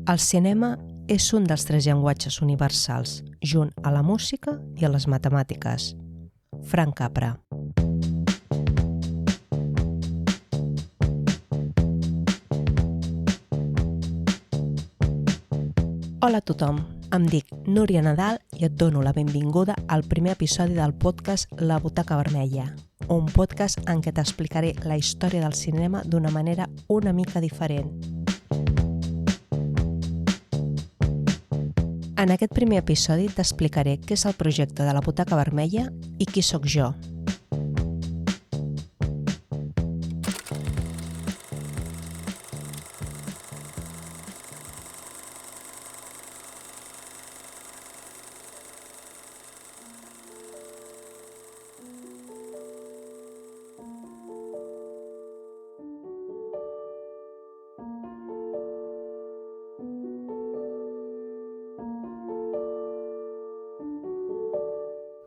El cinema és un dels 3 llenguatges universals, junt a la música i a les matemàtiques. Frank Capra. Hola a tothom, em dic Núria Nadal i et dono la benvinguda al primer episodi del podcast La Butaca Vermella, un podcast en què t'explicaré la història del cinema d'una manera una mica diferent. En aquest primer episodi t'explicaré què és el projecte de La Butaca Vermella i qui sóc jo.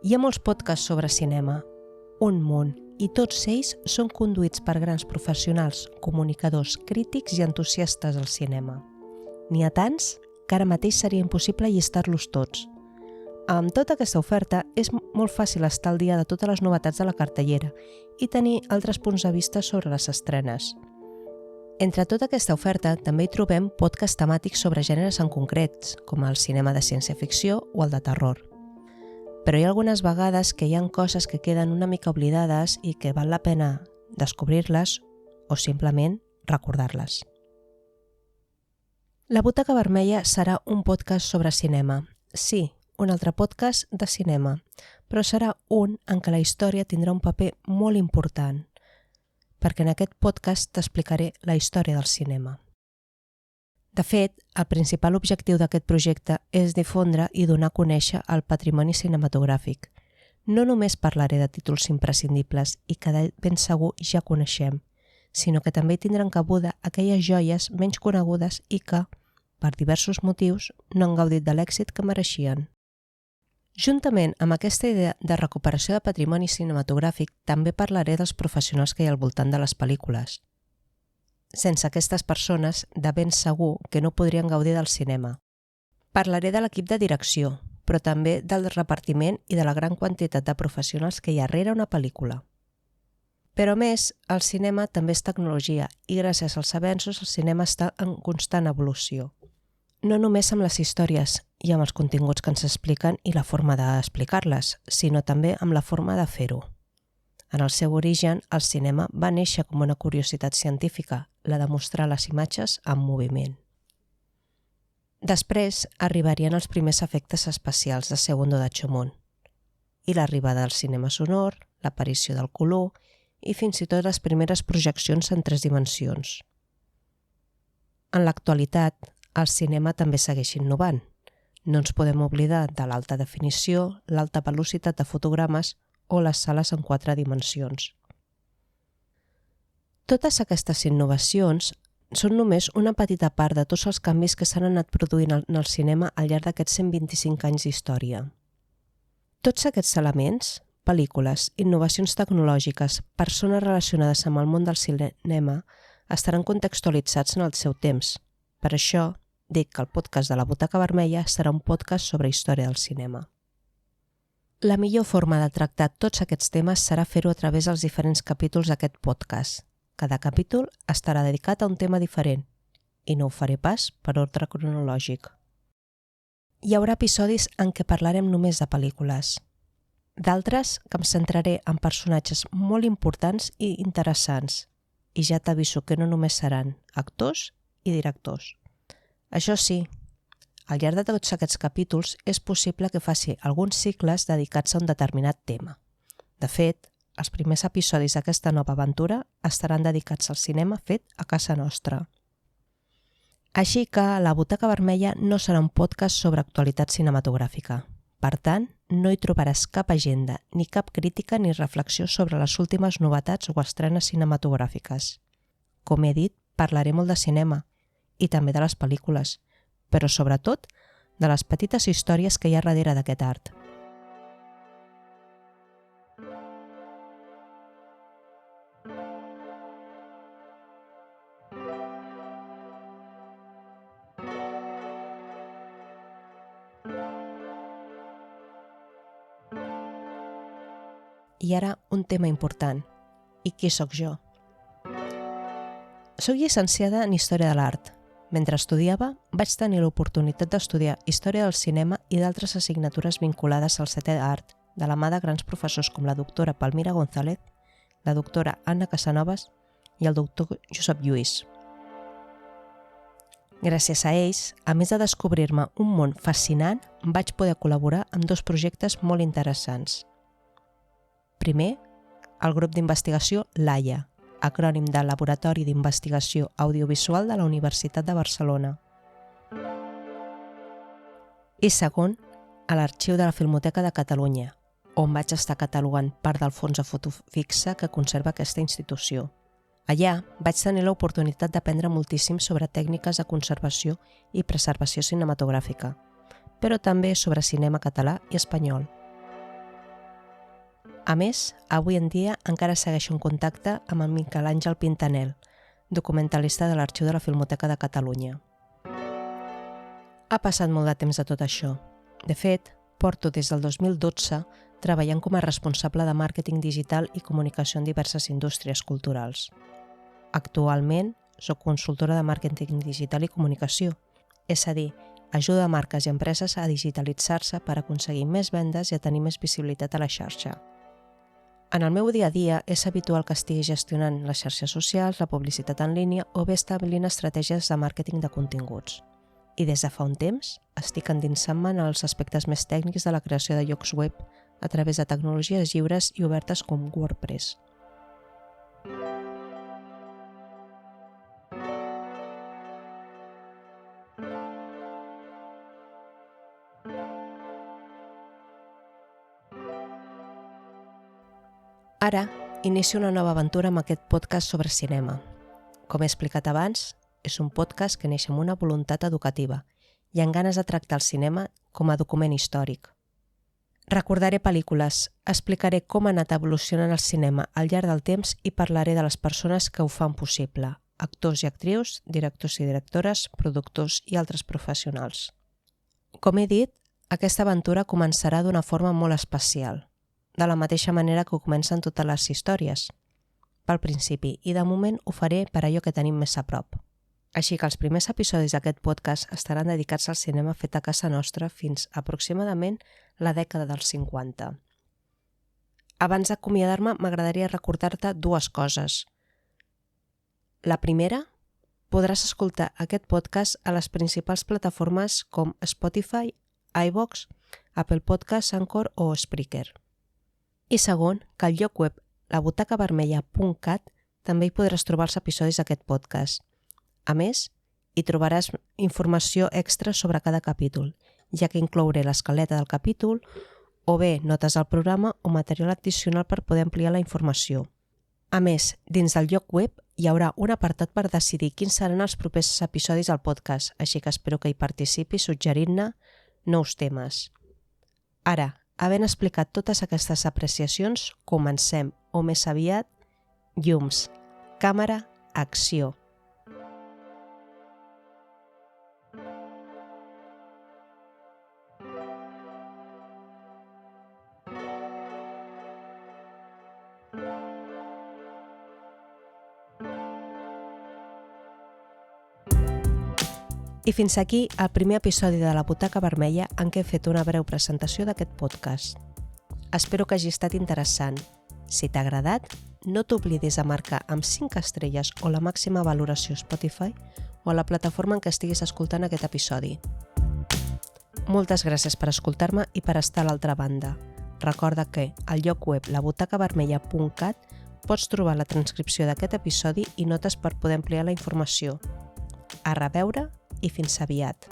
Hi ha molts podcasts sobre cinema, un munt, i tots ells són conduïts per grans professionals, comunicadors, crítics i entusiastes del cinema. N'hi ha tants que ara mateix seria impossible llistar-los tots. Amb tota aquesta oferta és molt fàcil estar al dia de totes les novetats de la cartellera i tenir altres punts de vista sobre les estrenes. Entre tota aquesta oferta també hi trobem podcasts temàtics sobre gèneres en concrets, com el cinema de ciència-ficció o el de terror. Però hi ha algunes vegades que hi ha coses que queden una mica oblidades i que val la pena descobrir-les o simplement recordar-les. La Butaca Vermella serà un podcast sobre cinema. Sí, un altre podcast de cinema, però serà un en què la història tindrà un paper molt important, perquè en aquest podcast t'explicaré la història del cinema. De fet, el principal objectiu d'aquest projecte és difondre i donar a conèixer el patrimoni cinematogràfic. No només parlaré de títols imprescindibles i que de ben segur ja coneixem, sinó que també tindran cabuda aquelles joies menys conegudes i que, per diversos motius, no han gaudit de l'èxit que mereixien. Juntament amb aquesta idea de recuperació de patrimoni cinematogràfic, també parlaré dels professionals que hi ha al voltant de les pel·lícules. Sense aquestes persones, de ben segur que no podrien gaudir del cinema. Parlaré de l'equip de direcció, però també del repartiment i de la gran quantitat de professionals que hi ha rere una pel·lícula. Però a més, el cinema també és tecnologia i gràcies als avenços el cinema està en constant evolució. No només amb les històries i amb els continguts que ens expliquen i la forma d'explicar-les, sinó també amb la forma de fer-ho. En el seu origen, el cinema va néixer com una curiositat científica, la de mostrar les imatges en moviment. Després arribarien els primers efectes especials de Segundo de Chaumont i l'arribada del cinema sonor, l'aparició del color i fins i tot les primeres projeccions en 3 dimensions. En l'actualitat, el cinema també segueix innovant. No ens podem oblidar de l'alta definició, l'alta velocitat de fotogrames o les sales en 4 dimensions. Totes aquestes innovacions són només una petita part de tots els canvis que s'han anat produint en el cinema al llarg d'aquests 125 anys d'història. Tots aquests elements, pel·lícules, innovacions tecnològiques, persones relacionades amb el món del cinema, estaran contextualitzats en el seu temps. Per això, dic que el podcast de La Butaca Vermella serà un podcast sobre història del cinema. La millor forma de tractar tots aquests temes serà fer-ho a través dels diferents capítols d'aquest podcast. Cada capítol estarà dedicat a un tema diferent i no ho faré pas per ordre cronològic. Hi haurà episodis en què parlarem només de pel·lícules. D'altres que em centraré en personatges molt importants i interessants i ja t'aviso que no només seran actors i directors. Això sí, al llarg de tots aquests capítols és possible que faci alguns cicles dedicats a un determinat tema. De fet, els primers episodis d'aquesta nova aventura estaran dedicats al cinema fet a casa nostra. Així que La Butaca Vermella no serà un podcast sobre actualitat cinematogràfica. Per tant, no hi trobaràs cap agenda, ni cap crítica ni reflexió sobre les últimes novetats o estrenes cinematogràfiques. Com he dit, parlaré molt de cinema i també de les pel·lícules, però sobretot de les petites històries que hi ha darrere d'aquest art. I ara un tema important. I qui sóc jo? Soc llicenciada en Història de l'Art. Mentre estudiava, vaig tenir l'oportunitat d'estudiar Història del Cinema i d'altres assignatures vinculades al setè art, de la mà de grans professors com la doctora Palmira González, la doctora Anna Casanovas i el doctor Josep Lluís. Gràcies a ells, a més de descobrir-me un món fascinant, vaig poder col·laborar amb 2 projectes molt interessants. Primer, el grup d'investigació LAIA, acrònim de Laboratori d'Investigació Audiovisual de la Universitat de Barcelona. I segon, a l'Arxiu de la Filmoteca de Catalunya, on vaig estar catalogant part del fons de foto fixa que conserva aquesta institució. Allà vaig tenir l'oportunitat d'aprendre moltíssim sobre tècniques de conservació i preservació cinematogràfica, però també sobre cinema català i espanyol. A més, avui en dia encara segueixo en contacte amb en Miquel Àngel Pintanel, documentalista de l'Arxiu de la Filmoteca de Catalunya. Ha passat molt de temps de tot això. De fet, porto des del 2012 treballant com a responsable de màrqueting digital i comunicació en diverses indústries culturals. Actualment, soc consultora de màrqueting digital i comunicació, és a dir, ajuda a marques i empreses a digitalitzar-se per aconseguir més vendes i a tenir més visibilitat a la xarxa. En el meu dia a dia és habitual que estigui gestionant les xarxes socials, la publicitat en línia o bé establint estratègies de màrqueting de continguts. I des de fa un temps estic endinsant-me en els aspectes més tècnics de la creació de llocs web a través de tecnologies lliures i obertes com WordPress. Ara, inicio una nova aventura amb aquest podcast sobre cinema. Com he explicat abans, és un podcast que neix amb una voluntat educativa i amb ganes de tractar el cinema com a document històric. Recordaré pel·lícules, explicaré com ha anat evolucionant el cinema al llarg del temps i parlaré de les persones que ho fan possible, actors i actrius, directors i directores, productors i altres professionals. Com he dit, aquesta aventura començarà d'una forma molt especial, de la mateixa manera que comencen totes les històries, pel principi, i de moment ho faré per allò que tenim més a prop. Així que els primers episodis d'aquest podcast estaran dedicats al cinema fet a casa nostra fins aproximadament la dècada dels 50. Abans d'acomiadar-me, m'agradaria recordar-te 2 coses. La primera, podràs escoltar aquest podcast a les principals plataformes com Spotify, iVoox, Apple Podcasts, Anchor o Spreaker. I segon, que al lloc web labutacavermella.cat també hi podràs trobar els episodis d'aquest podcast. A més, hi trobaràs informació extra sobre cada capítol, ja que inclouré l'escaleta del capítol o bé notes del programa o material addicional per poder ampliar la informació. A més, dins del lloc web hi haurà un apartat per decidir quins seran els propers episodis del podcast, així que espero que hi participis suggerint-ne nous temes. Ara, havent explicat totes aquestes apreciacions, comencem, o més aviat, llums, càmera, acció. I fins aquí el primer episodi de La Butaca Vermella en què he fet una breu presentació d'aquest podcast. Espero que hagi estat interessant. Si t'ha agradat, no t'oblidis de marcar amb 5 estrelles o la màxima valoració a Spotify o a la plataforma en què estiguis escoltant aquest episodi. Moltes gràcies per escoltar-me i per estar a l'altra banda. Recorda que al lloc web labutacavermella.cat pots trobar la transcripció d'aquest episodi i notes per poder ampliar la informació. A reveure i fins aviat.